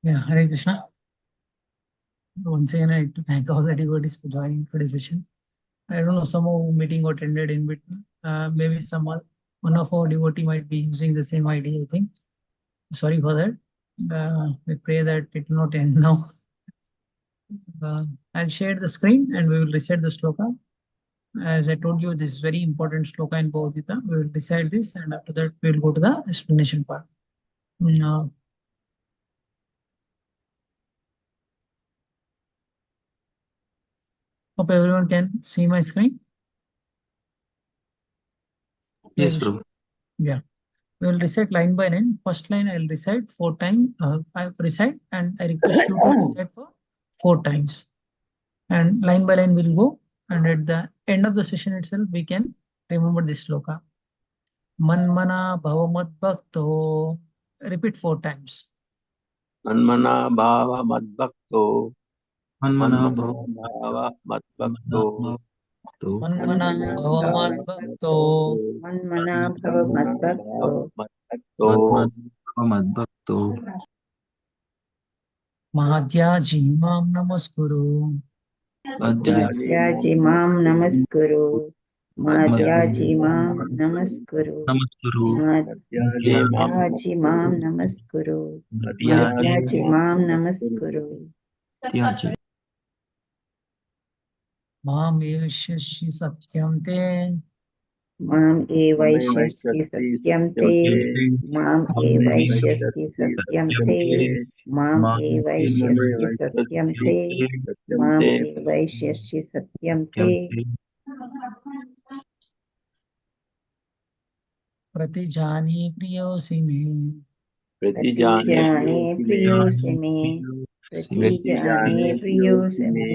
Yeah, Hare Krishna. Once again, I like to thank all the devotees for joining today's session. I don't know, some of meeting got ended in between. Maybe one of our devotee might be using the same ID, I think. Sorry for that. We pray that it will not end now. Uh, I'll share the screen and we will recite the sloka. As I told you, this is very important sloka in Bhagavad Gita. We will recite this and after that we will go to the explanation part. Uh, Hope everyone can see my screen. Yes, Prabhu. Yeah. We will recite line by line. First line I will recite 4 times. I recite and I request you to recite for 4 times. And line by line we'll go. And at the end of the session itself, we can remember this sloka. Manmana bhavamad bhakto. Repeat 4 times. मन्मना भाव मद्भक्तो मनमना मन्मना भव भाव मद्भक्तो Manmana bhavamad bhakto. मन्मना भव मद्भक्तो मद्भक्तो मद्भक्तो Mahadyaji mam namaskuru. मध्याजी मां नमस्कुरु मध्याजी मां नमस्कुरु नमस्कुरु मध्याजी मां नमस्कुरु मध्याजी मां नमस्कुरु त्याजी Mam evashyashi satyam te. माम् एवैष्यसि सत्यं ते माम् एवैष्यसि सत्यं ते माम् एवैष्यसि सत्यं ते माम् एवैष्यसि सत्यं ते Pratijani priyosi me. प्रतिजाने प्रियोऽसि may प्रतिजाने प्रियोऽसि may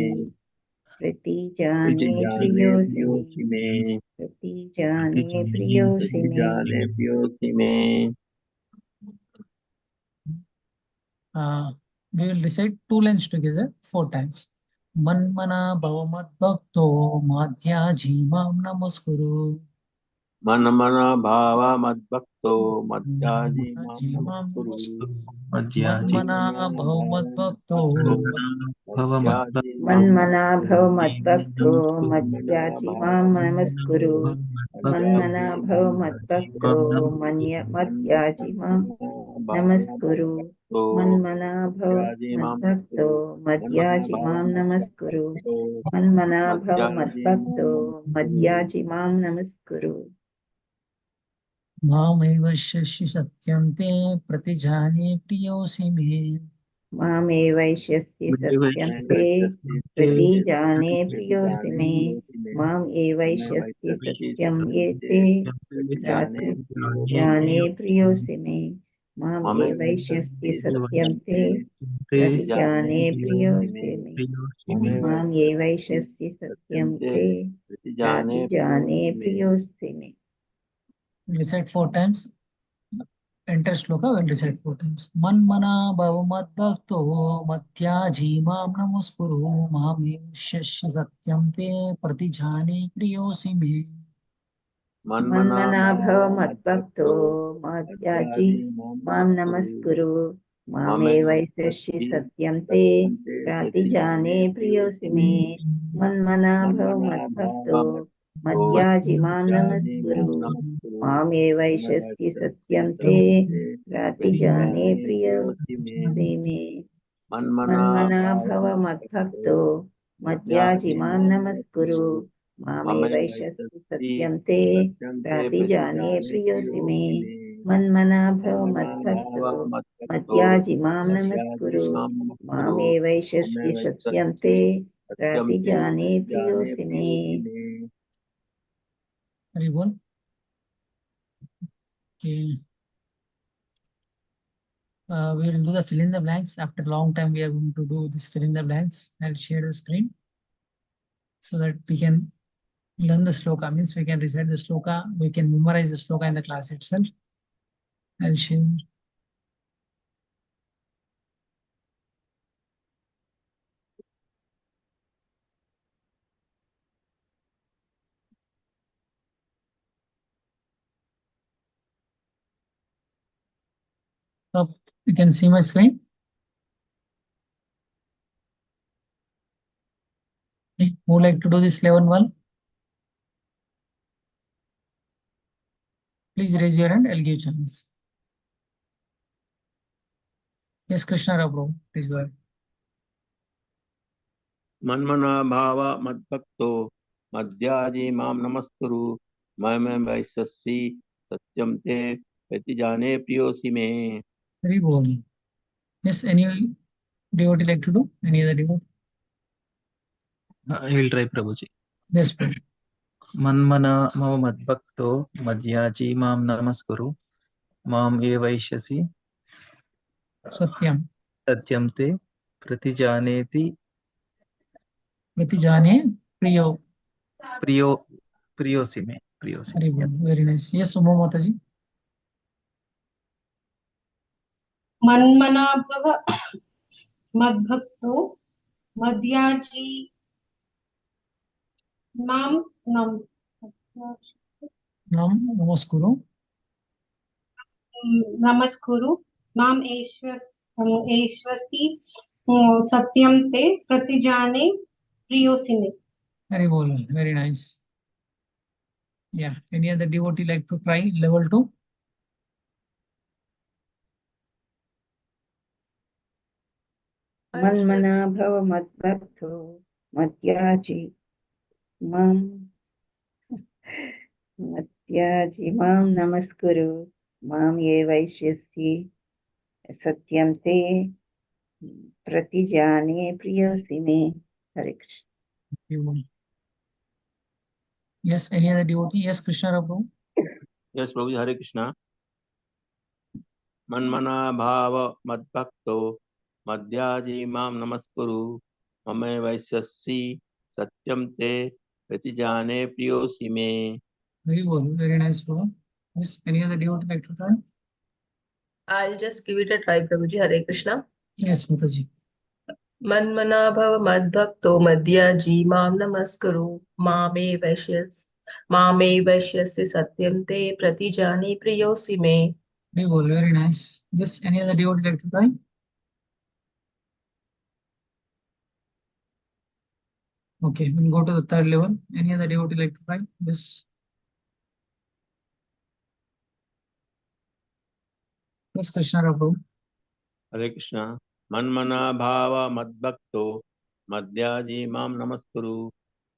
प्रतिजाने प्रियोऽसि may प्रतिजाने प्रियोऽसि may We will recite 2 lines together 4 times. Manmana bhavamad bhakto madhyaji mam namaskuru. मन्मना भाव मद्भक्तो मध्याजी मां Madhyaji mam नमस्कुरु namaskuru. मज्जाजी Manmana bhavamad bhakto. भव मध्याजी मां मन्मना भव मद्भक्तो मध्याजी मां नमस्कुरु मन्मना भव मद्भक्तो मध्याजी मां नमस्कुरु मन्मना भव मद्भक्तो मध्याजी मां नमस्कुरु मन्मना भव मद्भक्तो मध्याजी मां नमस्कुरु Mamevasyashi satyam te pratijani priyosi me. मामेवैष्यसि सत्यं ते प्रतिजाने प्रियोऽसि मे माम् एवैष्यसि सत्यं ये ते जाने प्रियोऽसि मे माम् एवैष्यसि सत्यं ते प्रतिजाने प्रियोऽसि मे माम् एवैष्यसि सत्यं ते प्रतिजाने प्रियोऽसि मे Recite 4 times. Enter sloka, will recite 4 times. Manmana bhavamad bhakto madhyaji mam namaskuru. Mamevasyashi satyam te pratijani priyosi me. मन्मना भव मद्भक्तो मध्याजी मां नमस्कुरु मामेवैष्यसि सत्यं ते प्रातिजाने प्रियोऽसि मे मन्मना भव मद्भक्तो मध्याजी मां नमस्कुरु मामेवैष्यसि सत्यं ते प्रातिजाने प्रियोऽसि मे मन्मना भव मद्भक्तो मध्याजी मां नमस्कुरु मामेवैष्यसि सत्यं ते प्रातिजाने प्रियोऽसि मे मन्मना भव मद्भक्तो मध्याजी मां नमस्कुरु मामेवैष्यसि सत्यं ते प्रातिजाने प्रियोऽसि मे Hari bol. Okay. We will do the fill in the blanks. After a long time, we are going to do this fill in the blanks. I'll share the screen so that we can learn the sloka. Means we can recite the sloka. We can memorize the sloka in the class itself. I'll share. So you can see my screen. would like to do this 11-1? Please raise your hand. I'll give chance. Yes, Krishna Rao, bro. Please go ahead. मन्मना भाव मद्भक्तो मद्याजी मां नमस्कुरु मम वैश्यसि सत्यम ते प्रतिजाने प्रियोसि मे। Very well. Yes, any devotee like to do? Any other devotee? I will try, Prabhuji. Yes, bro. मन्मना मम मद्भक्तो मद्याजी मां नमस्कुरु मां ये वैश्यसि Satyam. सत्यं ते प्रतिजानेति Pratijane Priyo. प्रियो प्रियोसि मे प्रियोसि Very मे। well. Very nice. Yes, Uma Mataji. मन्मना भव मद्भक्तो मद्याजी मां नम Nam Namaskuru. नमस्कुरु माम एश्वसि सत्यम ते प्रतिजाने प्रियोसि मे। Very well. Very nice. Yeah. Any other devotee like to try level 2? मन्मना भव मद्भक्तो मद्याजी मां नमस्कुरु मां ये वैश्यसि सत्यं ते प्रतिजाने प्रियोसि मे। Hare Krishna. Yes, any other devotee? Yes, Krishna Rao, bro. Yes प्रभु जी, हरे कृष्णा। मन्मना भाव मद्भक्तो मद्याजी मां नमस्कुरु मम वैश्यसि सत्यम ते प्रतिजाने प्रियोसि मे। Very well. Very nice, bro. Yes, any other devotee like to try? I'll just give it a try, Prabhuji. Hare Krishna. Yes, Mataji. मन्मना भव मद्भक्तो मद्याजी मां नमस्कुरु मामे वैश्यस्य सत्यं ते प्रतिजाने प्रियोसि मे। Very well. Very nice. Yes, any other devotee like to try? Okay, we'll go to the third level. Any other devotee like to try? Yes. Yes, Krishna Rao, bro. हरे कृष्णा। मन्मना भाव मद्भक्तो मद्याजी मां नमस्कुरु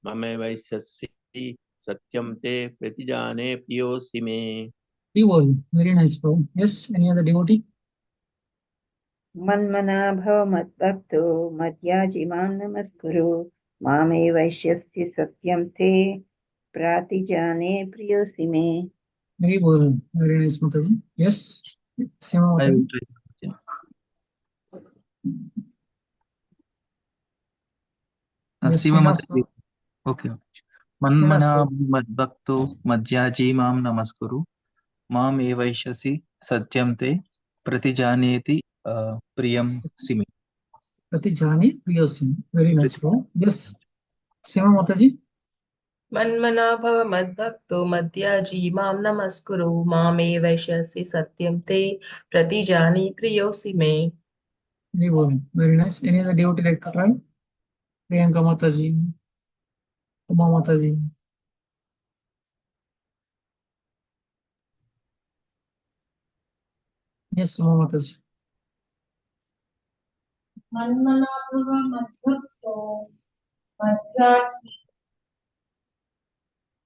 मम वैश्यसि सत्यम ते प्रतिजाने प्रियोसि मे। Very well. Very nice, bro. Yes, any other devotee? मन्मना भव मद्भक्तो मद्याजी मां नमस्कुरु मामे वैश्यसि सत्यं ते प्रतिजाने प्रियोसि मे। Very well. Very nice, Mataji. Yes. Sima I will Mataji. try, Prabhuji. Yes, Sima Srimas, Mataji. bro. Okay. Srimas, मन्मना bro. मद्भक्तो मद्याजी मां नमस्कुरु मां ये वैश्यसि सत्यं ते प्रतिजानेति प्रियं सिमि। Pratijane Priyosim. Very nice, bro. Yes. Sima Mataji. मन्मना भव मद्भक्तो मद्याजी मां नमस्कुरु मामे वैश्यस्य सत्यं ते प्रतिजाने प्रियोसि मे। Very well. Very nice. Any other devotee like to try? Priyanka Mataji. Uma Mataji. Yes, Uma Mataji. मन्मना भव मद्भक्तो मद्याजी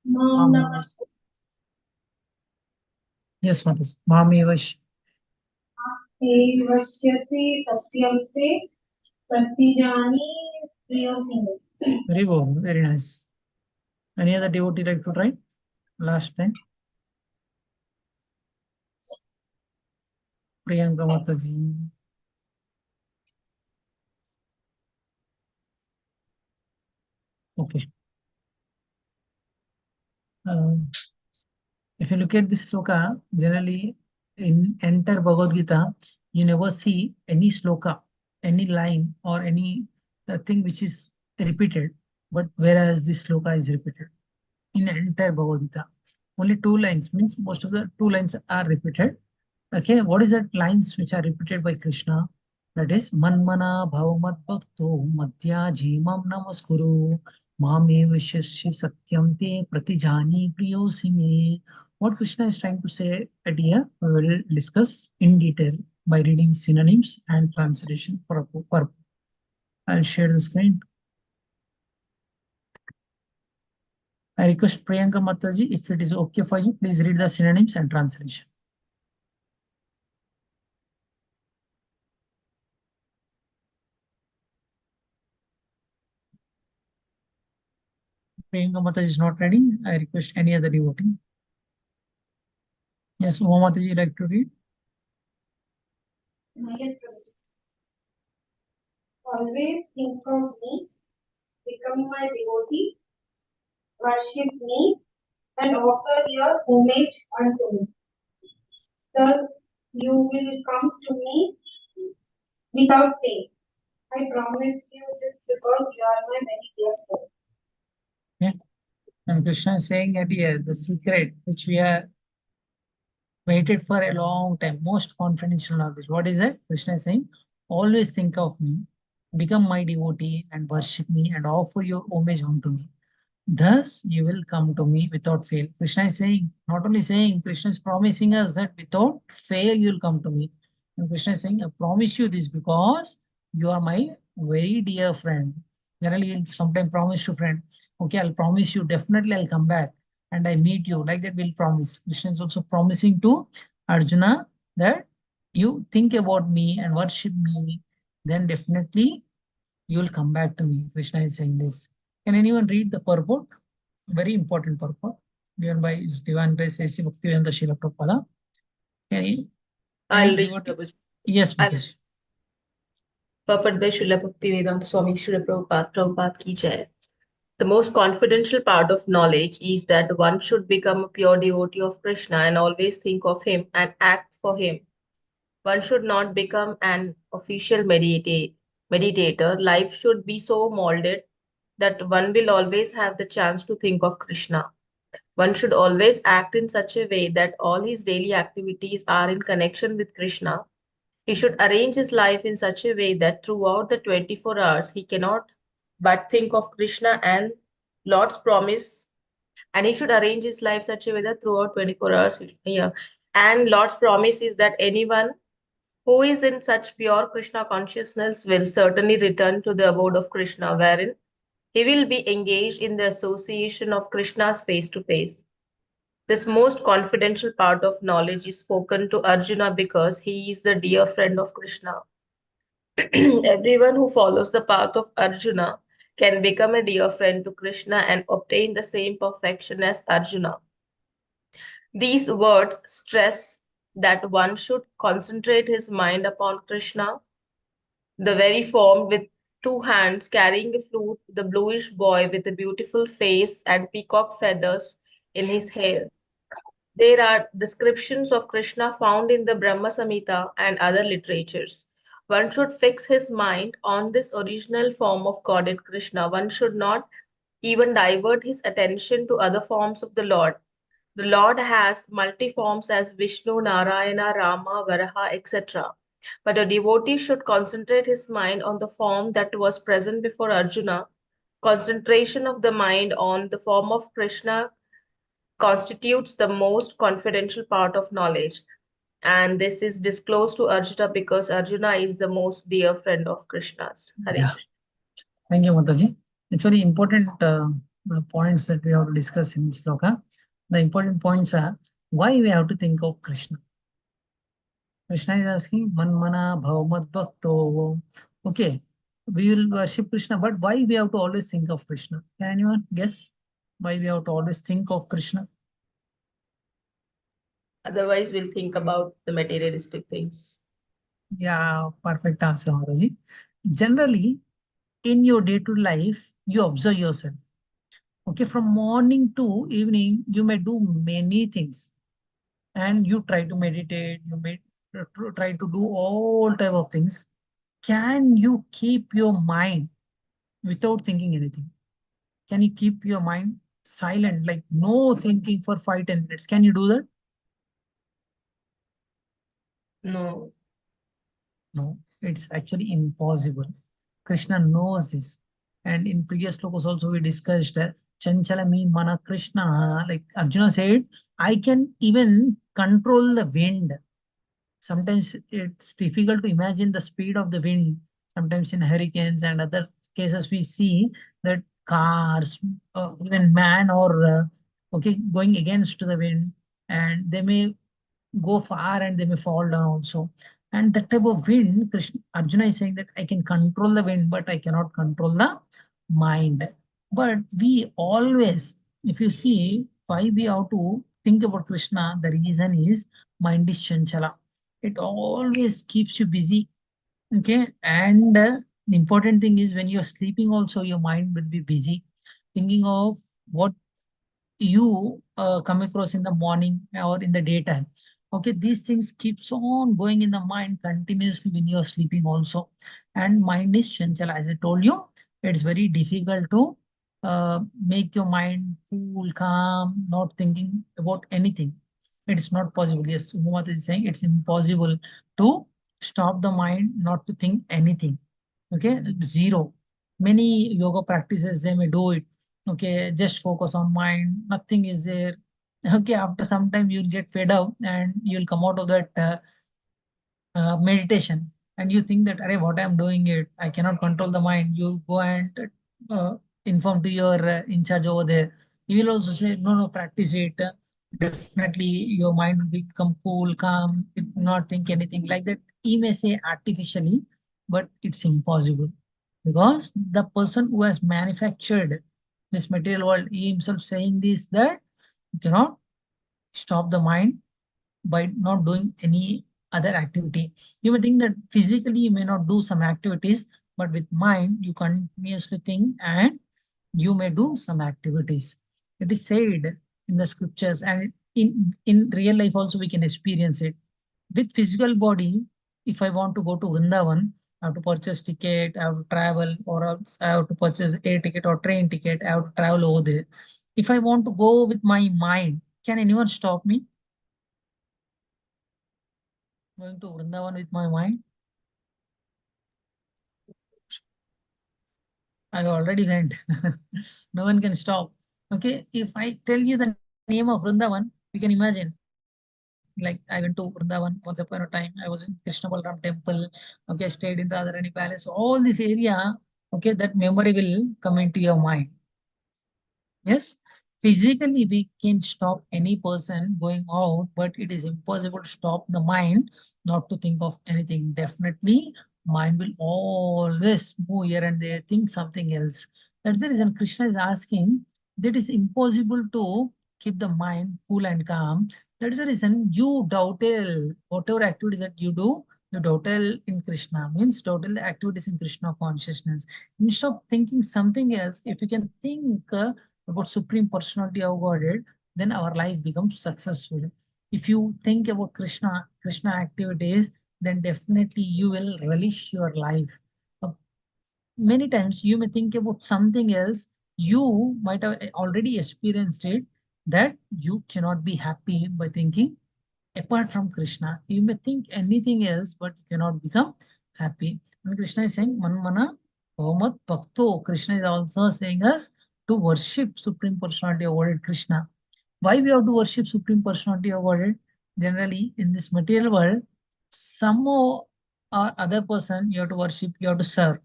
मां नमस्कुरु Yes, Mataji. Mami Vash. वैश्यसि सत्यं ते प्रतिजाने प्रियोसि मे। Very well. Very nice. Any other devotee like to try? Last time. Priyanka Mataji. Okay. If you look at this sloka, generally in entire Bhagavad Gita, you never see any sloka, any line or any thing which is repeated. But whereas this sloka is repeated in entire Bhagavad Gita, only two lines means most of the two lines are repeated. Okay, what is that lines which are repeated by Krishna? That is Manmana Bhavamad Bhakto Madhya Jimam Namaskuru Mamevashasya satyam te pratijani priyosi me. What Krishna is trying to say at here, we will discuss in detail by reading synonyms and translation for purpose. I'll share the screen. I request Priyanka Mataji, if it is okay for you, please read the synonyms and translation. Priyanka Mataji is not reading. I request any other devotee. Yes, Uma Mataji, like to read? Yes, Prabhu. Always think of me, become my devotee, worship me, and offer your homage unto me. Thus, you will come to me without fail. I promise you this because you are my very dear friend. Yeah. And Krishna is saying at here, the secret which we have waited for a long time, most confidential knowledge. What is that? Krishna is saying, always think of me, become my devotee, and worship me, and offer your homage unto me. Thus, you will come to me without fail. Krishna is saying, not only saying, Krishna is promising us that without fail you will come to me. And Krishna is saying, I promise you this because you are my very dear friend. Generally, you'll sometimes promise to friend, okay, I'll promise you, definitely I'll come back and I meet you. Like that, we'll promise. Krishna is also promising to Arjuna that you think about me and worship me, then definitely you will come back to me. Krishna is saying this. Can anyone read the purport? Very important purport given by His Divine Grace A.C. Bhaktivedanta Srila Prabhupada. Any I'll read, devotee? Prabhuji. Yes, I'll Mukesh. Purport by Srila Bhaktivedanta Swami Srila Prabhupada, Prabhupada ki jai. The most confidential part of knowledge is that one should become a pure devotee of Krishna and always think of him and act for him. One should not become an official meditator. Life should be so molded that one will always have the chance to think of Krishna. One should always act in such a way that all his daily activities are in connection with Krishna. He should arrange his life in such a way that throughout the 24 hours he cannot but think of Krishna and Lord's promise. And he should arrange his life such a way that throughout 24 hours, yeah. And Lord's promise is that anyone who is in such pure Krishna consciousness will certainly return to the abode of Krishna, wherein he will be engaged in the association of Krishna's face to face. This most confidential part of knowledge is spoken to Arjuna because he is the dear friend of Krishna. Everyone who follows the path of Arjuna can become a dear friend to Krishna and obtain the same perfection as Arjuna. These words stress that one should concentrate his mind upon Krishna, the very form with two hands carrying a flute, the bluish boy with a beautiful face and peacock feathers in his hair. There are descriptions of Krishna found in the Brahma Samhita and other literatures. One should fix his mind on this original form of Godhead Krishna. One should not even divert his attention to other forms of the Lord. The Lord has multi forms as Vishnu, Narayana, Rama, Varaha, etc. But a devotee should concentrate his mind on the form that was present before Arjuna. Concentration of the mind on the form of Krishna constitutes the most confidential part of knowledge. And this is disclosed to Arjuna because Arjuna is the most dear friend of Krishna's. Hare Yeah. Krishna. Thank you, Mataji. It's very important points that we have to discuss in this sloka. The important points are why we have to think of Krishna. Krishna is asking, Manmana Bhavamad Bhakto. Okay, we will worship Krishna, but why we have to always think of Krishna? Can anyone guess why we have to always think of Krishna? Otherwise, we'll think about the materialistic things. Yeah, perfect answer, Mataji. Generally, in your day-to-day life, you observe yourself. Okay, from morning to evening, you may do many things, and you try to meditate. You may try to do all type of things. Can you keep your mind without thinking anything? Can you keep your mind silent, like no thinking for 5-10 minutes? Can you do that? No. No, it's actually impossible. Krishna knows this. And in previous slokas also we discussed Chanchala mean mana Krishna. Like Arjuna said, I can even control the wind. Sometimes it's difficult to imagine the speed of the wind. Sometimes in hurricanes and other cases, we see that cars, even man or okay, going against the wind, and they may go far and they may fall down also. And that type of wind, Krishna, Arjuna is saying that I can control the wind, but I cannot control the mind. But we always, if you see why we have to think about Krishna, the reason is mind is chanchala. It always keeps you busy. Okay. And the important thing is when you're sleeping, also your mind will be busy thinking of what you come across in the morning or in the daytime. Okay, these things keeps on going in the mind continuously when you're sleeping also. And mind is chanchala. As I told you, it's very difficult to make your mind cool, calm, not thinking about anything. It's not possible. Yes, Muhammad is saying it's impossible to stop the mind not to think anything. Okay, zero. Many yoga practices, they may do it. Okay, just focus on mind, nothing is there. Okay, after some time you'll get fed up and you'll come out of that meditation, and you think that, Arey, what I'm doing it, I cannot control the mind. You go and uh, inform to your in charge over there. He will also say, no, no, practice it. Definitely your mind will become cool, calm, it will not think anything like that. He may say artificially, but it's impossible, because the person who has manufactured this material world, he himself saying this, that you cannot stop the mind by not doing any other activity. You may think that physically you may not do some activities, but with mind you continuously think and you may do some activities. It is said in the scriptures, and in real life also we can experience it. With physical body, if I want to go to Vrindavan, I have to purchase ticket, I have to travel, or else I have to purchase air ticket or train ticket, I have to travel over there. If I want to go with my mind, can anyone stop me going to Vrindavan with my mind? I already went. No one can stop. Okay, if I tell you the name of Vrindavan, you can imagine. Like I went to Vrindavan once upon a time. I was in Krishna Balaram temple. Okay, stayed in Radharani Palace. All this area. Okay, that memory will come into your mind. Yes, physically we can stop any person going out, but it is impossible to stop the mind not to think of anything. Definitely, mind will always move here and there, think something else. That's the reason Krishna is asking that is impossible to keep the mind cool and calm. That is the reason you dawdle, whatever activities that you dawdle in Krishna, means dawdle the activities in Krishna consciousness. Instead of thinking something else, if you can think about Supreme Personality of Godhead, then our life becomes successful. If you think about Krishna activities, then definitely you will relish your life. Uh, Many times you may think about something else, you might have already experienced it, that you cannot be happy by thinking apart from Krishna. You may think anything else, but you cannot become happy. And Krishna is saying, Manmana Bhavamat Bhakto. Krishna is also saying us to worship Supreme Personality of Godhead Krishna. Why we have to worship Supreme Personality of Godhead? Generally, in this material world, some or other person you have to worship, you have to serve.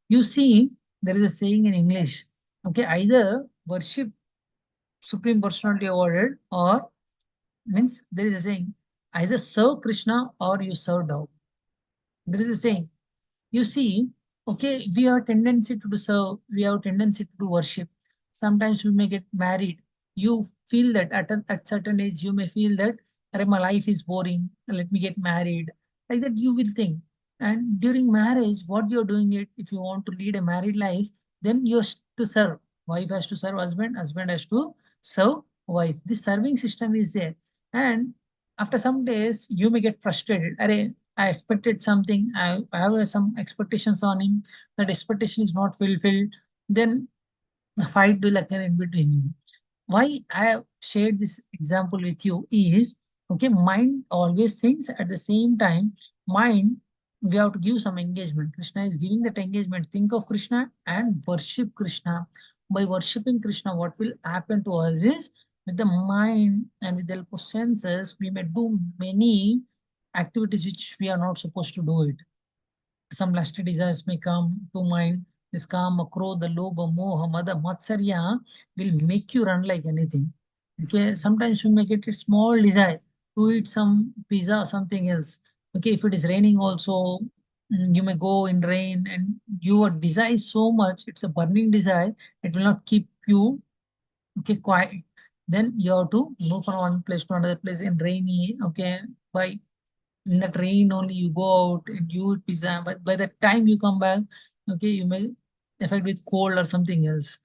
You see, there is a saying in English, okay, either worship Supreme Personality of Godhead, or means there is a saying, either serve Krishna or you serve dog. There is a saying. You see, okay, we have tendency to do serve, we have tendency to do worship. Sometimes we may get married. You feel that at certain age, you may feel that, my life is boring, let me get married. Like that, you will think. And during marriage, what you're doing it, if you want to lead a married life, then you're to serve. Wife has to serve husband, husband has to serve wife. This serving system is there. And after some days, you may get frustrated. I expected something. I have some expectations on him. That expectation is not fulfilled. Then the fight will occur in between you. Why I have shared this example with you is, okay, mind always thinks, at the same time, mind we have to give some engagement. Krishna is giving that engagement. Think of Krishna and worship Krishna. By worshipping Krishna, what will happen to us is, with the mind and with the help of senses, we may do many activities which we are not supposed to do it. Some lusty desires may come to mind. This kama, krodha, lobha, moha, mada, matsarya will make you run like anything. Okay, sometimes you may get a small desire to eat some pizza or something else. Okay, if it is raining also, you may go in rain, and your desire is so much, it's a burning desire, it will not keep you, okay, quiet. Then you have to move from one place to another place in rainy, okay, by in that rain only you go out and you eat pizza, but by the time you come back, okay, you may affect with cold or something else.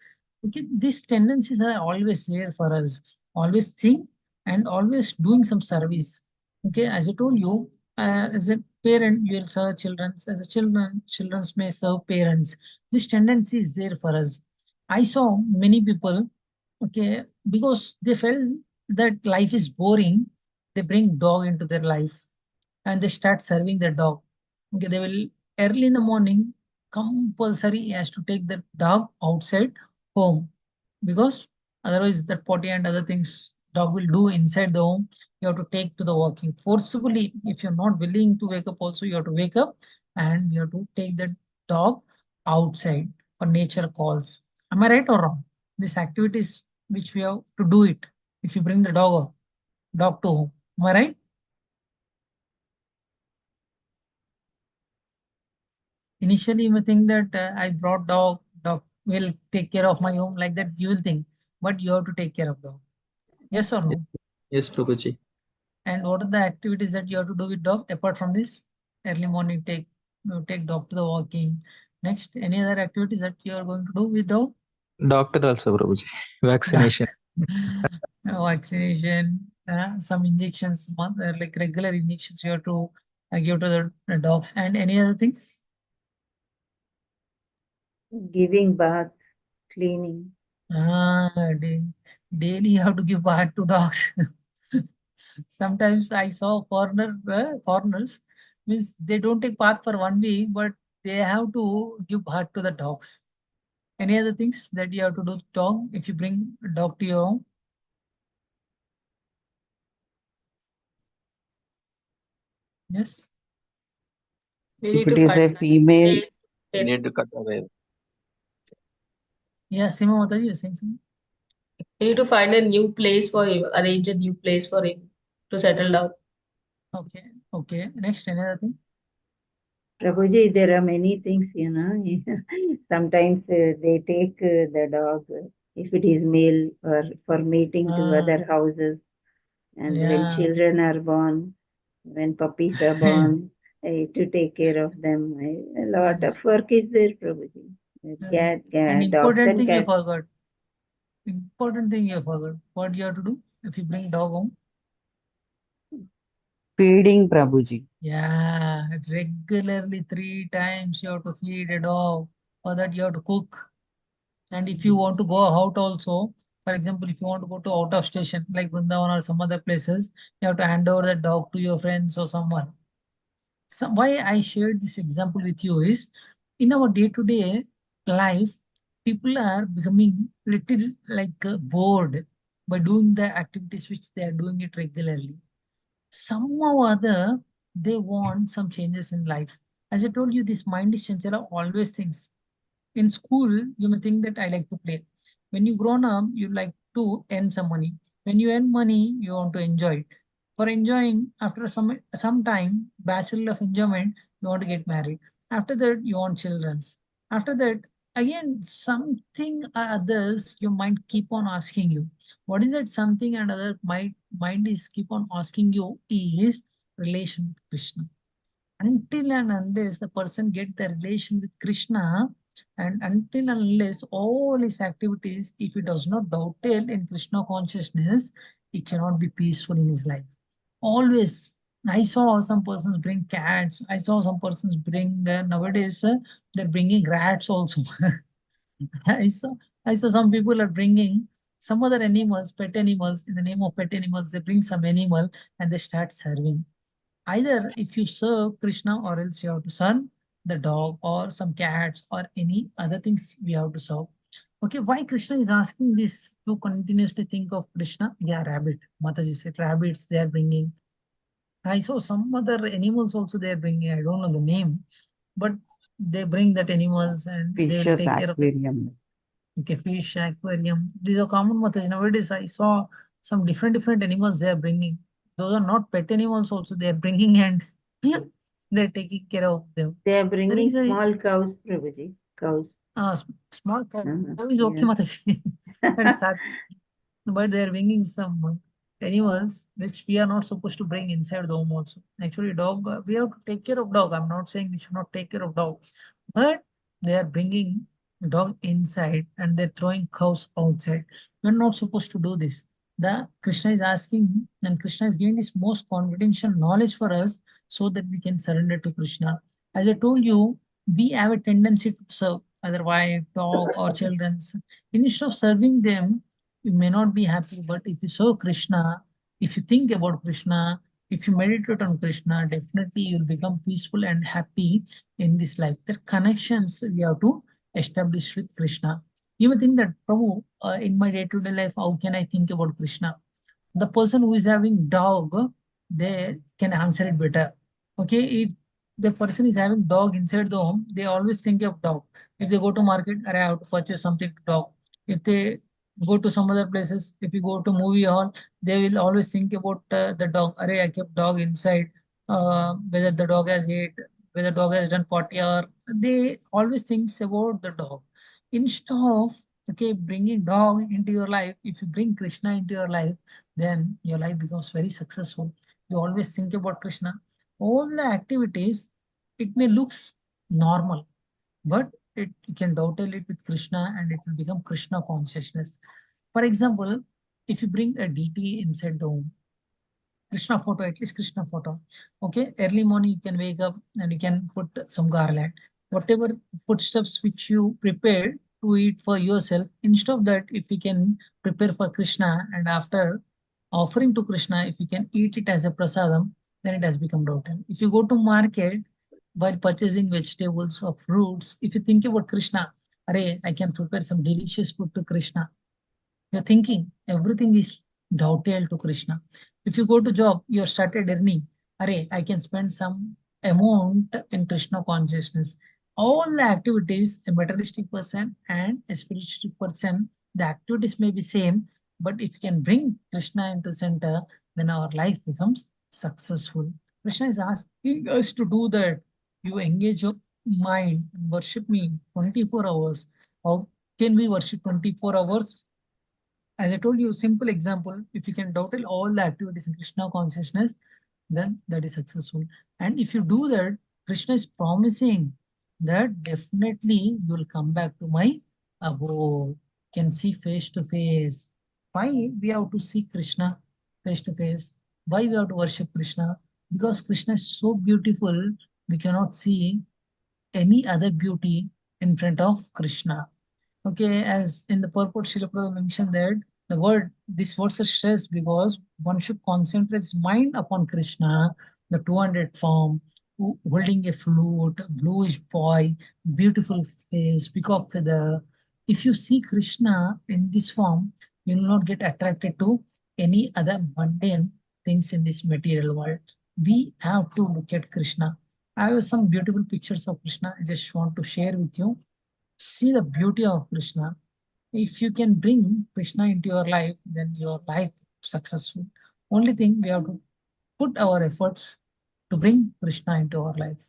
Okay, these tendencies are always there for us. Always think and always doing some service. Okay, as I told you, as a parent, you will serve children. As a children may serve parents. This tendency is there for us. I saw many people, okay, because they felt that life is boring, they bring dog into their life and they start serving the dog. Okay, they will early in the morning compulsory he has to take the dog outside home, because otherwise that potty and other things dog will do inside the home. You have to take to the walking forcibly. If you're not willing to wake up, also you have to wake up and you have to take the dog outside for nature calls. Am I right or wrong? This activities which we have to do it if you bring the dog to home. Am I right? Initially, you may think that I brought dog will take care of my home, like that you will think, but you have to take care of dog. Yes or no? Yes, Prabhuji. And what are the activities that you have to do with dog apart from this? Early morning, you take dog to the walking. Next, any other activities that you are going to do with dog? Doctor also, Prabhuji. Vaccination. Vaccination, some injections, like regular injections you have to give to the dogs, and any other things? Giving bath, cleaning. Ah, daily you have to give bath to dogs. Sometimes I saw foreigners, means they don't take bath for 1 week, but they have to give bath to the dogs. Any other things that you have to do to dog if you bring a dog to your home? Yes. We If need it to is find a a female, place. You need to cut away. Yeah, Sima Mataji, you're saying something? We need to find a new place for him, arrange a new place for him to settle down. Okay. Okay. Next, any other thing? Prabhuji, there are many things, Sometimes they take the dog, if it is male, or for meeting to Ah, other houses. And when yeah. children are born, when puppies are born, to take care of them. A lot of Yes. work is there, Prabhuji. An Dogs important and thing you cats. forgot. Important thing you forgot. What you have to do if you bring dog home? feeding Prabhuji. Yeah, regularly 3 times you have to feed a dog. For that you have to cook. And if you want to go out also, for example, if you want to go to out of station like Vrindavan or some other places, you have to hand over the dog to your friends or someone. So why I shared this example with you is, in our day-to-day life, people are becoming little like bored by doing the activities which they are doing it regularly. Somehow or other, they want some changes in life. As I told you, this mind is chanchala, always thinks. In school, you may think that I like to play. When you grown up, you like to earn some money. When you earn money, you want to enjoy it. For enjoying, after some time, bachelor of enjoyment, you want to get married. After that, you want childrens. After that, again, something or others, your mind keep on asking you. What is that something and other mind is keep on asking you is relation with Krishna. Until and unless the person get the relation with Krishna, and until and unless all his activities, if he does not dovetail in Krishna consciousness, he cannot be peaceful in his life. Always. I saw some persons bring cats. I saw some persons bring nowadays they're bringing rats also. I saw I saw some people are bringing some other animals, pet animals. In the name of pet animals, they bring some animal and they start serving. either if you serve Krishna or else you have to serve the dog or some cats or any other things we have to serve. Okay, why Krishna is asking this to continuously think of Krishna? Yeah, rabbit. Mataji said rabbits they are bringing. I saw some other animals also they are bringing. I don't know the name, but they bring that animals and they will Fishes take care of it. aquarium. Okay, fish aquarium. These are common Mataji. Nowadays I saw some different animals they are bringing. Those are not pet animals also they are bringing and they're taking care of them. They are The bringing reason small cows, Prabhuji. Cows. small cow is okay, Yeah. Mataji. That is sad. But they're bringing some animals which we are not supposed to bring inside the home also. Actually, dog, we have to take care of dog. I'm not saying we should not take care of dog, but they are bringing dog inside and they're throwing cows outside. We're not supposed to do this. The Krishna is asking, and Krishna is giving this most confidential knowledge for us so that we can surrender to Krishna. As I told you, we have a tendency to serve either wife, dog, or children. Instead of serving them, you may not be happy, but if you serve Krishna, if you think about Krishna, if you meditate on Krishna, definitely you'll become peaceful and happy in this life. The connections we have to establish with Krishna. You may think that, Prabhu, in my day-to-day life, how can I think about Krishna? The person who is having dog, they can answer it better. Okay, if the person is having dog inside the home, they always think of dog. If they go to market, I have to purchase something to dog. If they go to some other places, if you go to movie hall, they will always think about the dog. Array, I kept dog inside. Whether the dog has ate, whether dog has done potty, or they always thinks about the dog. Instead of okay bringing dog into your life, if you bring Krishna into your life, then your life becomes very successful. You always think about Krishna. All the activities, it may looks normal, but you can dovetail it with Krishna and it will become Krishna consciousness. For example, if you bring a deity inside the home, Krishna photo, at least Krishna photo. Okay, early morning you can wake up and you can put some garland. Whatever foodstuffs which you prepared to eat for yourself, instead of that, if you can prepare for Krishna and after offering to Krishna, if you can eat it as a prasadam, then it has become total. If you go to market while purchasing vegetables or fruits, if you think about Krishna, Array, I can prepare some delicious food to Krishna. You're thinking everything is dovetailed to Krishna. If you go to job, you started earning. Array, I can spend some amount in Krishna consciousness. All the activities, a materialistic person and a spiritual person, the activities may be same, but if you can bring Krishna into center, then our life becomes successful. Krishna is asking us to do that. You engage your mind, worship me 24 hours. How can we worship 24 hours? As I told you, simple example, if you can total all the activities in Krishna consciousness, then that is successful. And if you do that, Krishna is promising that definitely you will come back to my abode, can see face to face. Why we have to see Krishna face to face? Why we have to worship Krishna? Because Krishna is so beautiful, we cannot see any other beauty in front of Krishna. Okay, as in the purport, Srila Prabhupada mentioned that these words are stressed because one should concentrate his mind upon Krishna, the 200 form, holding a flute, bluish boy, beautiful face, peacock feather. If you see Krishna in this form, you will not get attracted to any other mundane things in this material world. We have to look at Krishna. I have some beautiful pictures of Krishna. I just want to share with you. See the beauty of Krishna. If you can bring Krishna into your life, then your life successful. Only thing we have to put our efforts to bring Krishna into our life.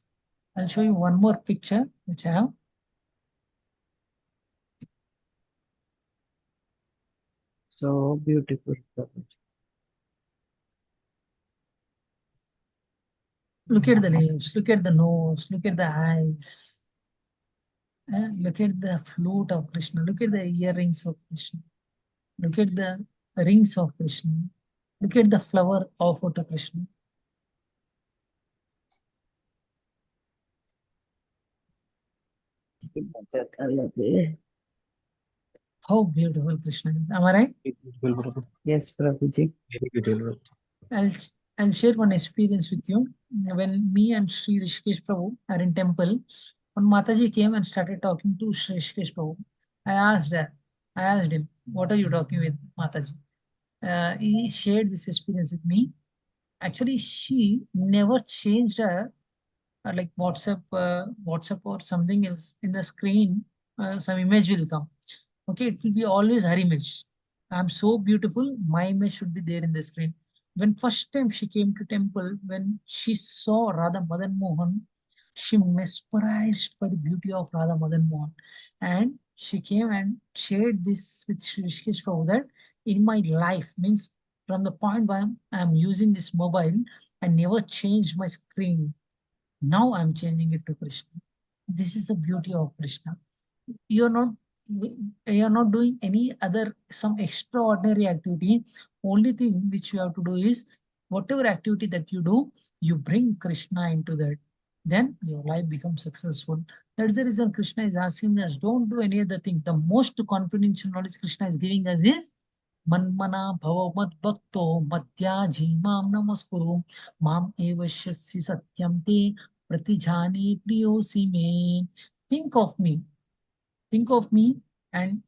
I'll show you one more picture which I have. So beautiful, Prabhuji. Look at the lips, look at the nose, look at the eyes. Look at the flute of Krishna. Look at the earrings of Krishna. Look at the rings of Krishna. Look at the flower offered to Krishna. How beautiful Krishna is. Am I right? Beautiful, Prabhu. Yes, Prabhuji. Very beautiful. I'll, I'll share one experience with you. when me and Sri Rishikesh Prabhu are in temple, when Mataji came and started talking to Sri Rishikesh Prabhu, I asked her, I asked him, what are you talking with Mataji? He shared this experience with me. Actually, she never changed her like WhatsApp or something else in the screen. Some image will come. Okay, it will be always her image. I'm so beautiful. My image should be there in the screen. When first time she came to temple, when she saw Radha Madan Mohan, she mesmerized by the beauty of Radha Madan Mohan, and she came and shared this with Shri Rishikesh Prabhu that in my life means from the point where I'm using this mobile, I never changed my screen. Now I'm changing it to Krishna. This is the beauty of Krishna. You're not you're not doing any other some extraordinary activity. Only thing which you have to do is whatever activity that you do, you bring Krishna into that. Then your life becomes successful. That's the reason Krishna is asking us, don't do any other thing. The most confidential knowledge Krishna is giving us is मन्मना भव मद्भक्तो मद्याजी माम नमस्कुरु माम एवश्यसि सत्यम ते प्रतिजाने प्रियोसि मे. Think of me. Think of me and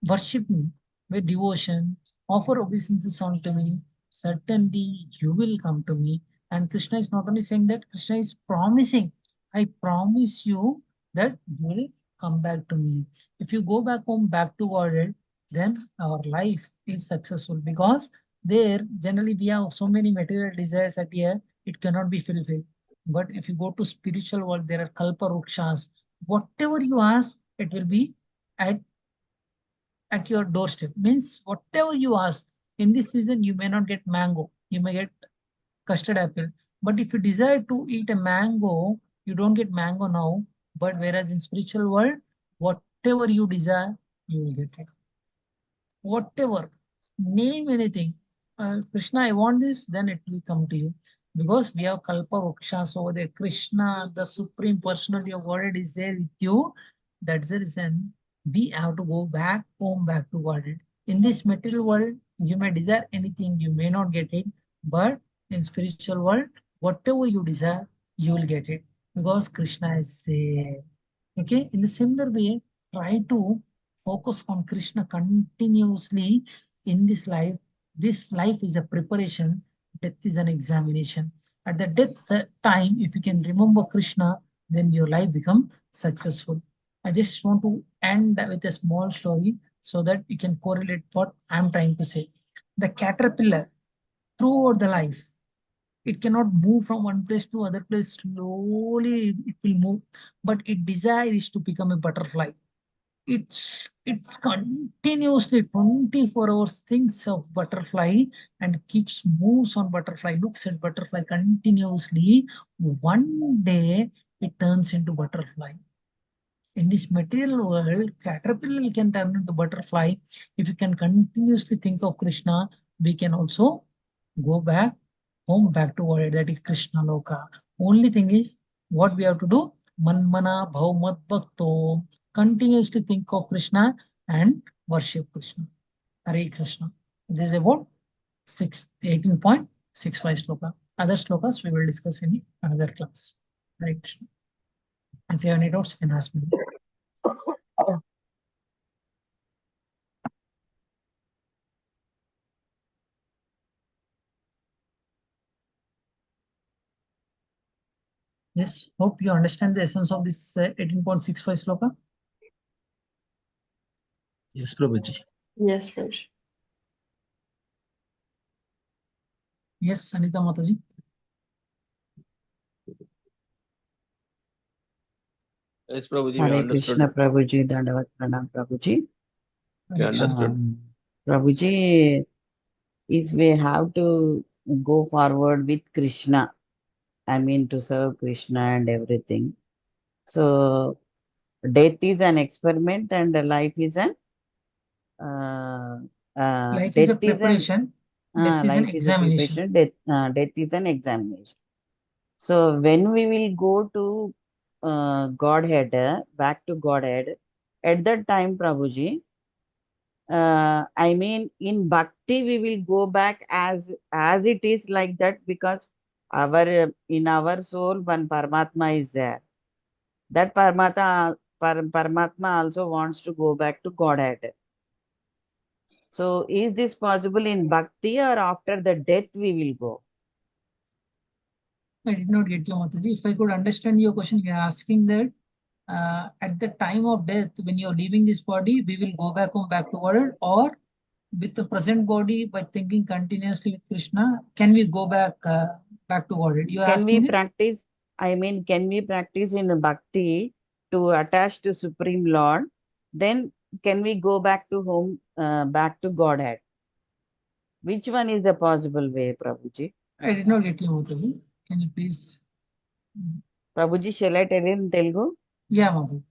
worship me with devotion, offer obeisances unto me, certainly you will come to me. And Krishna is not only saying that, Krishna is promising, I promise you that you will come back to me. If you go back home, back to Godhead, then our life is successful because there generally we have so many material desires at here, it cannot be fulfilled. But if you go to spiritual world, there are kalpa rukshas. Whatever you ask, it will be at your doorstep. Means whatever you ask in this season, you may not get mango, you may get custard apple. But if you desire to eat a mango, you don't get mango now. But whereas in spiritual world, whatever you desire, you will get it. Whatever, name anything. Krishna, I want this, then it will come to you. Because we have Kalpa Vrikshas over there. Krishna, the Supreme Personality of Godhead, is there with you. That's the reason we have to go back home, back to Godhead. In this material world, you may desire anything, you may not get it. But in spiritual world, whatever you desire, you will get it. Because Krishna is there. Okay, in the similar way, try to focus on Krishna continuously in this life. This life is a preparation, death is an examination. At the death time, if you can remember Krishna, then your life becomes successful. I just want to end with a small story so that you can correlate what I'm trying to say. The caterpillar, throughout the life, it cannot move from one place to other place. Slowly it will move, but its desire is to become a butterfly. It's continuously 24 hours thinks of butterfly and keeps moves on butterfly, looks at butterfly continuously. One day it turns into butterfly. In this material world, caterpillar can turn into butterfly. If you can continuously think of Krishna, we can also go back home, back to what that is Krishna Loka. Only thing is, what we have to do, Manmana Bhavamat Bhakto, continuously think of Krishna and worship Krishna. Hare Krishna. This is about 18.65 sloka. Other slokas we will discuss in another class. Hare Krishna. If you have any doubts, you can ask me. Yes, hope you understand the essence of this 18.65 sloka. Yes, Prabhuji. Yes, Raj. Yes, Anita Mataji. Yes, Prabhuji, we Hare understood. Krishna Prabhuji, Dandavat Pranam Prabhuji. We understood. Prabhuji, if we have to go forward with Krishna, I mean to serve Krishna and everything. So death is an experiment and life is an Life is a death is an preparation, death is an life is a examination. preparation, death is an examination. So when we will go to Godhead, back to Godhead, at that time, Prabhuji, I mean, in bhakti, we will go back as it is like that because in our soul, one Paramatma is there. That Paramatma also wants to go back to Godhead. So is this possible in bhakti or after the death we will go? I did not get you, Mataji. If I could understand your question, you are asking that at the time of death, when you are leaving this body, we will go back home, back to world, or with the present body, by thinking continuously with Krishna, can we go back to world? You are Can we asking this? practice, can we practice in bhakti to attach to Supreme Lord? Then can we go back to home, back to Godhead? Which one is the possible way, Prabhuji? I did not get you, Mataji. Can you please? Prabhuji, shall I tell in Telugu? Yeah, Mataji.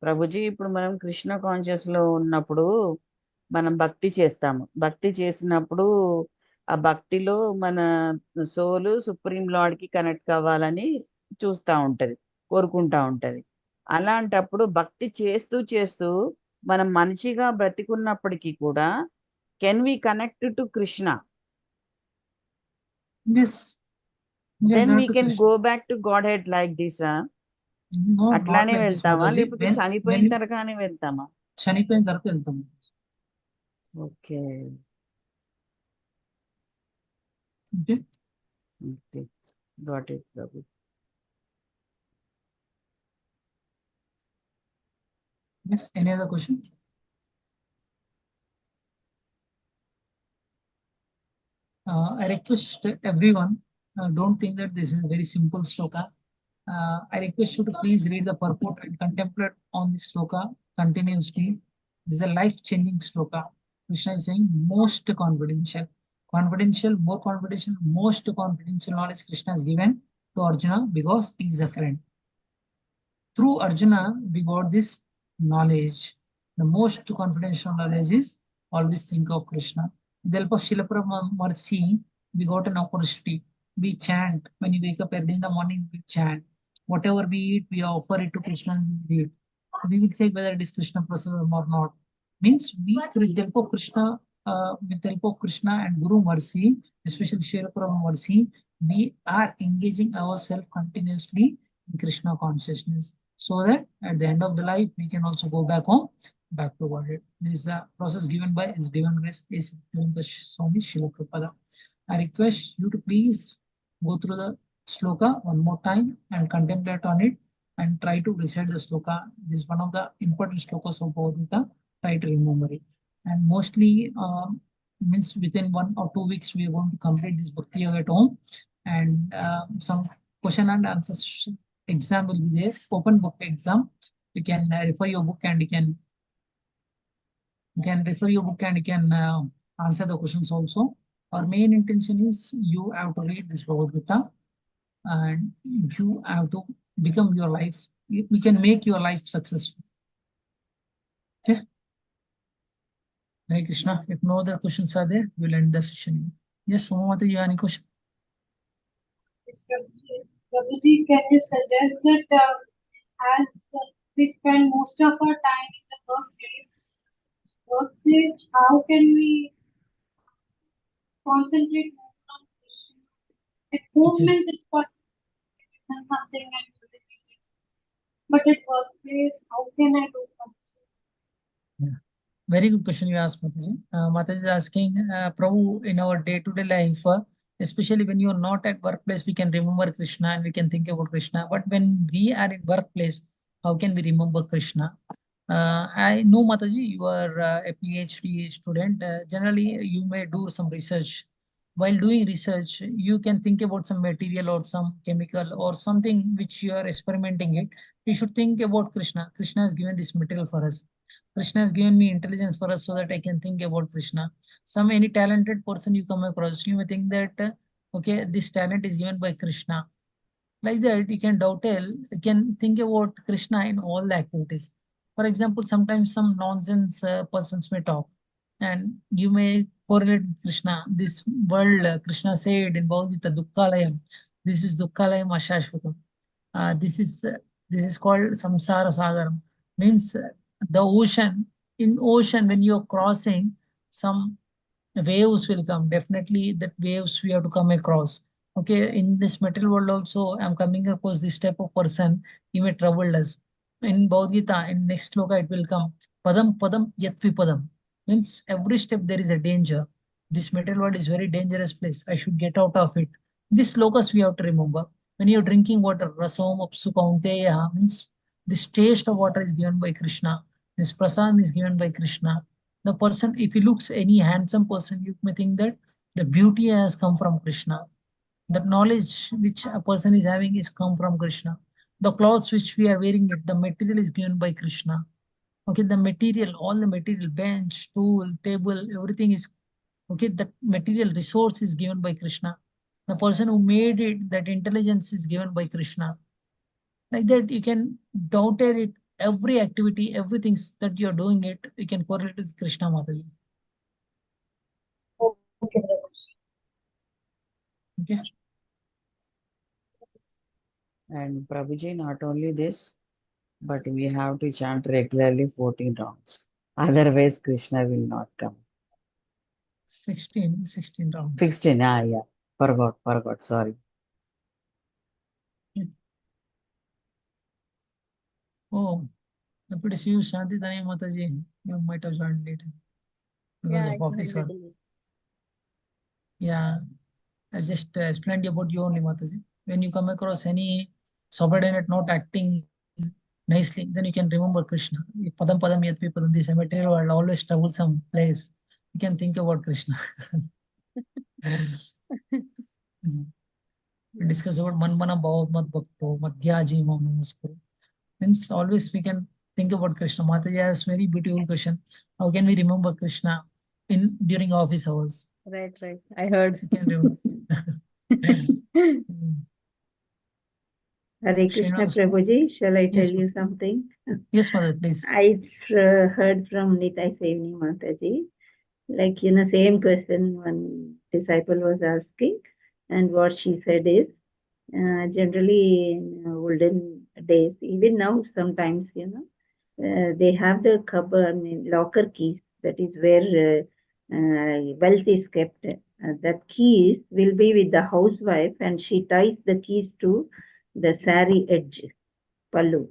Prabhuji ఇప్పుడు మనం Krishna conscious లో ఉన్నప్పుడు మనం భక్తి చేస్తాము. భక్తి చేసినప్పుడు ఆ భక్తిలో మన సోలు సుప్రీం లార్డ్ కి కనెక్ట్ కావాలని చూస్తూ ఉంటది, కోరుకుంటా ఉంటది. అలాంటప్పుడు భక్తి చేస్తూ చేస్తూ మనం మనిషిగా బ్రతికున్నప్పటికీ కూడా can we connect to Krishna? Yes. Then we can go back to Godhead like this. No, not అట్లానే like this, వెళ్తామా Mataji. లేకపోతే చనిపోయిన తరగానే వెళ్తామా? చనిపోయిన తర్వాత వెళ్తాము. Okay, Okay. okay, got it, Prabhu. Yes. Any other question? I request everyone, don't think that this is a very simple sloka. I request you to please read the purport and contemplate on this sloka continuously. This is a life-changing sloka. Krishna is saying most confidential, more confidential, most confidential knowledge Krishna has given to Arjuna because he is a friend. Through Arjuna, we got this knowledge. The most confidential knowledge is always think of Krishna. With the help of Srila Prabhupada mercy, we got an opportunity. We chant. When you wake up early in the morning, we chant. Whatever we eat, we offer it to Krishna and we eat. We will take whether it is Krishna prasadam or not. Means we, with the help of Krishna, and Guru mercy, especially Srila Prabhupada mercy, we are engaging ourselves continuously in Krishna consciousness, so that at the end of the life we can also go back home, back to Godhead. This is a process given by His Divine Grace, is given by Swami Srila Prabhupada. I request you to please go through the sloka one more time and contemplate on it and try to recite the sloka. This is one of the important slokas of Bhagavad Gita. Try to remember it. And mostly means within 1 or 2 weeks we are going to complete this Bhakti Yoga at home, and some question and answers exam will be there, open book exam. You can refer your book and you can refer your book and you can answer the questions also. Our main intention is you have to read this Bhagavad Gita and you have to become your life. We can make your life successful. Okay. Hare Krishna. If no other questions are there, we'll end the session. Yes, Somamata, you have any question? Yes, Prabhuji, can you suggest that as we spend most of our time in the workplace, how can we concentrate more on Krishna? At home means it's possible to listen something and music is, but at workplace, how can I do something? Very good question you asked, Mataji. Mataji is asking, Prabhu, in our day-to-day life, especially when you're not at workplace, we can remember Krishna and we can think about Krishna. But when we are in workplace, how can we remember Krishna? I know, Mataji, you are a PhD student. Generally, you may do some research. While doing research, you can think about some material or some chemical or something which you are experimenting it. You should think about Krishna. Krishna has given this material for us. Krishna has given me intelligence for us so that I can think about Krishna. Any talented person you come across, you may think that, okay, this talent is given by Krishna. Like that, you can you can think about Krishna in all the activities. For example, sometimes some nonsense persons may talk and you may correlate with Krishna. This world, Krishna said in Bhagavad Gita, Dukkhalayam. This is Dukkhalayam Ashashvatam. This is called Samsara Sagaram. Means the ocean. In ocean, when you're crossing, some waves will come. Definitely, that waves we have to come across. Okay, in this material world also, I'm coming across this type of person. He may trouble us. In Bhagavad Gita, in next sloka, it will come. Padam padam yat vipadam. Means every step there is a danger. This material world is very dangerous place. I should get out of it. These slokas we have to remember. When you're drinking water, rasam apsu kaunteya means this taste of water is given by Krishna. This prasad is given by Krishna. The person, if he looks any handsome person, you may think that the beauty has come from Krishna. The knowledge which a person is having is come from Krishna. The clothes which we are wearing, it the material is given by Krishna. Okay, the material, all the material, bench, stool, table, everything is okay. That material resource is given by Krishna. The person who made it, that intelligence is given by Krishna. Like that, you can daughter it. Every activity, everything that you are doing it, you can correlate with Krishna Mataji. Okay, Prabhuji. Okay. And Prabhuji, not only this, but we have to chant regularly 14 rounds. Otherwise, Krishna will not come. 16 rounds. 16, yeah. Forgot, sorry. Oh, happy to see you, Shanti Tani Mataji. You might have joined later because Yeah, of I office joined work. a little. Yeah, I just explained about you only, Mataji. When you come across any subordinate not acting nicely, then you can remember Krishna. Padam Padam Yat Padam, this material world always troublesome place. You can think about Krishna. We discuss about Manmana Bhavat Mat Bhakto, Madhyaji Mam Namaskuru. Means always we can think about Krishna. Mataji has very beautiful question. How can we remember Krishna in during office hours? Right. I heard. You can remember. Hare Krishna Srinivas. Prabhuji, shall I tell Yes, you something? yes, mother, please. I heard from Nitai Sevni Mataji, like, same question one disciple was asking, and what she said is, generally in olden days, even now sometimes, they have the cupboard, locker keys, that is where wealth is kept. That keys will be with the housewife, and she ties the keys to the sari edge, pallu.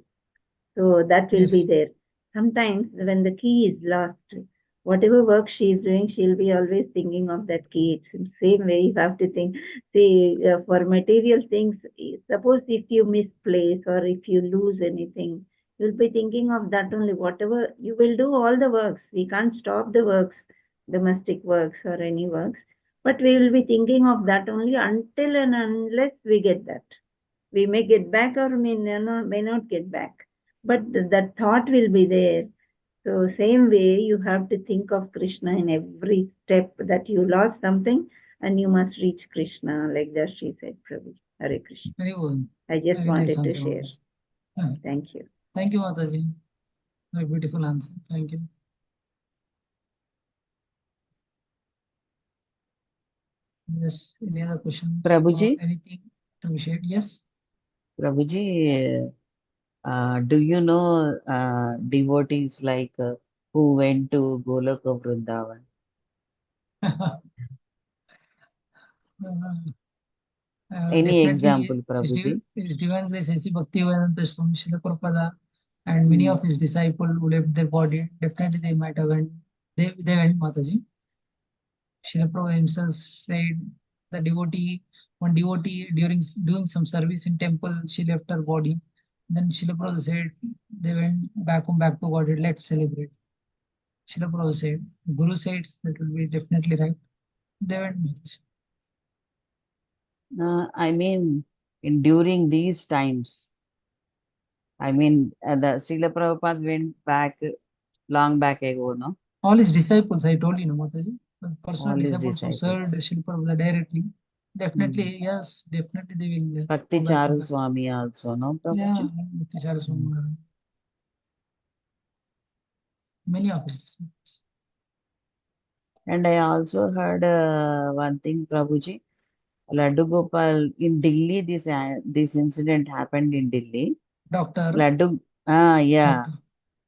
So that will be Yes. there. Sometimes when the key is lost, whatever work she is doing, she'll be always thinking of that key. It's the same way you have to think. See, for material things, suppose if you misplace or if you lose anything, you'll be thinking of that only. Whatever you will do, all the works. We can't stop the works, domestic works or any works, but we will be thinking of that only until and unless we get that. We may get back or may not get back, but that thought will be there. So same way you have to think of Krishna in every step, that you lost something and you must reach Krishna, like that she said. Prabhu, Hare Krishna. Very good. I just Very nice wanted to answer, share. Mataji. Yeah. Thank you. Thank you, Mataji. Very beautiful answer. Thank you. Yes. Any other questions or Prabhuji, anything to be shared? Yes. Prabhuji, do you know devotees like who went to Goloka Vrindavan? Any Definitely, example, Prabhuji? His Divine Grace A.C. Bhaktivedanta Swami Srila Prabhupada and many of his disciples who left their body, definitely they might have went. They went, Mataji. Srila Prabhupada himself said one devotee during doing some service in temple, she left her body. Then Srila Prabhupada said they went back home, back to God. Let's celebrate. Srila Prabhupada said, Guru says that will be definitely right. They went. I mean, during these times, I mean, the Srila Prabhupada went back long back ago, no? All his disciples, I told you, no, Mataji. Personal All his disciples who served disciples. Srila Prabhupada directly. Definitely, yes, definitely they will Bhakti go back to Charu that. Swami also, no, Yeah, Prabhuji? Mukti Swami. Many of his disciples. And I also heard one thing, Prabhuji. Laddu Gopal in Delhi, this incident happened in Delhi. Doctor. Yeah, Doctor.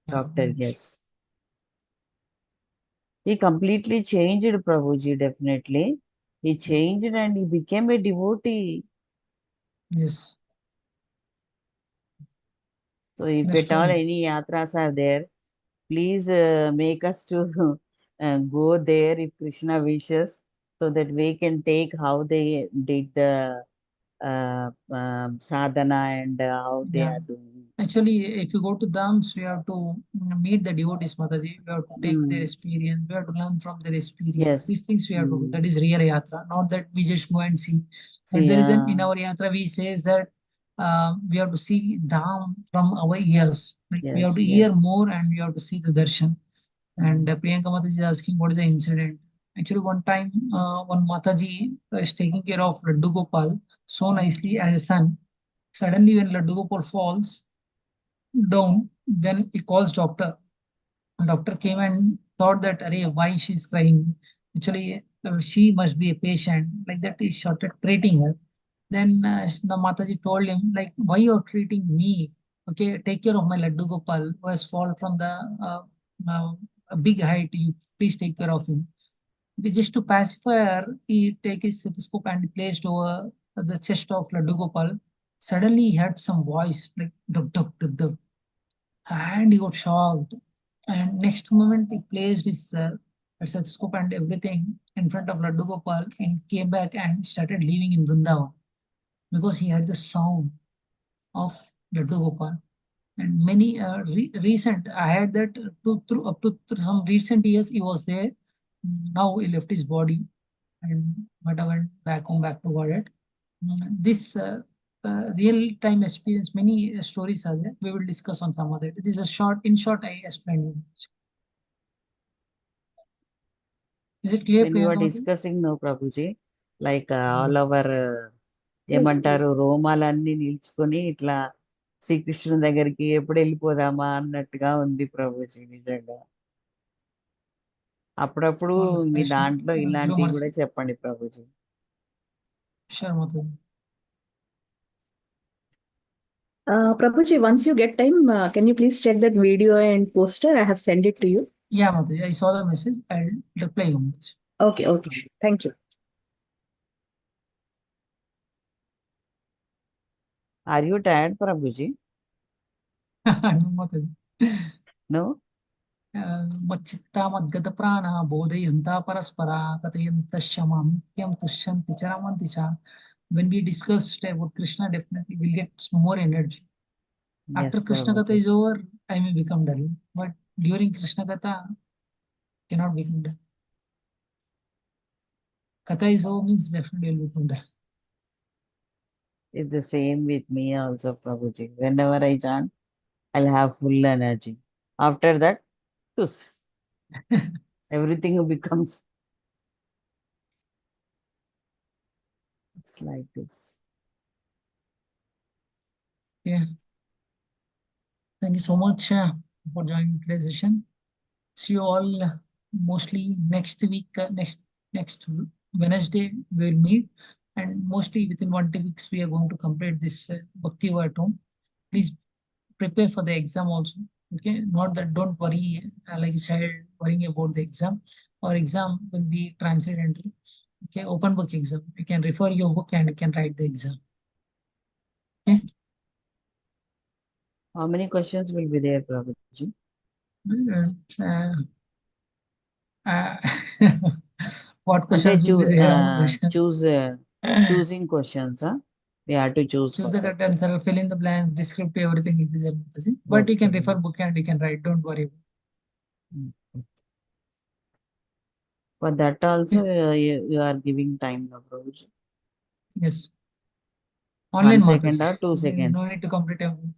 doctor, yes. He completely changed Prabhuji, definitely. He changed and he became a devotee. Yes. So if That's at all true. any yatras are there, please make us to go there if Krishna wishes, so that we can take how they did the sadhana and how they Yeah. are doing. Actually, if you go to Dhams, we have to meet the devotees, Mataji. We have to take their Mm. experience. We have to learn from their experience. Yes. These things we have to do. Mm. That is real yatra, not that we just go and see. That's See, the reason in our yatra we says that we have to see Dham from our ears. Like we have yes, to yes. hear more and we have to see the darshan. And Priyanka Mataji is asking what is the incident. Actually, one time, one Mataji is taking care of Laddu Gopal so nicely as a son. Suddenly, when Laddu Gopal falls down, then he calls doctor. Doctor came and thought that, Arey, why she's crying? Actually, she must be a patient. Like that, he started treating her. Then the Mataji told him, like, why you're treating me? Okay, take care of my Laddu Gopal who has fallen from the a big height. You please take care of him. Okay, just to pacify her, he take his stethoscope and placed over the chest of Laddu Gopal. Suddenly, he heard some voice like dub dub dub dub, and he got shocked. And next moment, he placed his stethoscope and everything in front of Laddu Gopal and came back and started living in Vrindavan because he heard the sound of Laddu Gopal. And many recent, I had that through up to some recent years, he was there. Now he left his body and might have went back home, back to Warhead. This real time experience, many stories are there. We will discuss on some other. This is a short, in short, I explained you. Is it clear, When you are Priyanka Mataji? discussing, no, Prabhuji, like all our ఏమంటారు రోమాలన్నీ నిల్చుకొని ఇట్లా శ్రీకృష్ణుని దగ్గరికి ఎప్పుడు వెళ్ళిపోదామా అన్నట్టుగా ఉంది ప్రభుజీ నిజంగా. అప్పుడప్పుడు మీ Yes, దాంట్లో give ఇలాంటివి mercy. కూడా చెప్పండి Prabhuji. Sure, Mataji. Prabhuji, once you get time, can you please check that video and poster? I have sent it to you. Yeah, Mataji, I saw the message. I'll reply you. Mataji. Okay, okay, sure. Thank you. Are you tired Prabhuji? No, Mataji. No. మచ్చిత్తా మద్గత ప్రాణ బోధయంతా పరస్పర కథయంతశ్చ మాం నిత్యం తుష్యంతి చ రమంతి చ. When we discussed about Krishna, definitely we'll get more energy. After Yes, Krishna Katha Prabhuji. is over, I may become dull. But during Krishna Katha, cannot become dull. Katha is over means definitely will become dull. It's the same with me also, Prabhuji. Whenever I chant, I'll have full energy. After that, tus. Everything becomes it's like this. Yeah. Thank you so much for joining today's session. See you all mostly next week, next Wednesday we will meet, and mostly within 1 2 weeks we are going to complete this Bhakti Yoga at home. Please prepare for the exam also. Okay, not that don't worry like a child worrying about the exam. Our exam will be transcendental. Okay, open book exam. You can refer your book and you can write the exam. Okay. How many questions will be there, Prabhuji? Uh, uh, what అంటే questions will be there on the question? choosing questions, huh? We have to choose Choose for the that. correct answer, fill in the blanks, descriptive, everything will be there. Mataji. But you can Okay. refer book and you can write. Don't worry. For that also, you are giving time, no, Prabhuji? Yes. Online 1 second Mataji. or 2 There is no seconds? need to complete everything.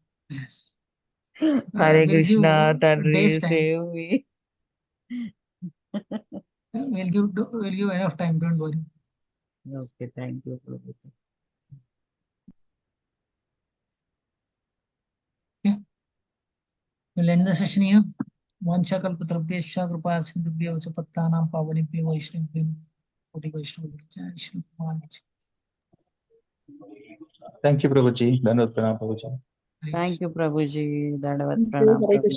Hare We'll Krishna, give Tanri, days time. save me. We'll give enough time. Don't worry. Okay, thank you, Prabhuji. Okay. We'll end the session here. Vanchakalpatarubhyascha कृपा सिन्धुभ्यो च पत्तानां पावनेभ्यो वैष्णवेभ्यो कोटि वैष्णवेभ्यो जय Shri Krishna. Thank you, Prabhuji. Dandavat Pranam, Prabhuji. Thank you, Prabhuji. Dandavat Thank you. Pranam, Hare Prabhuji. Krishna.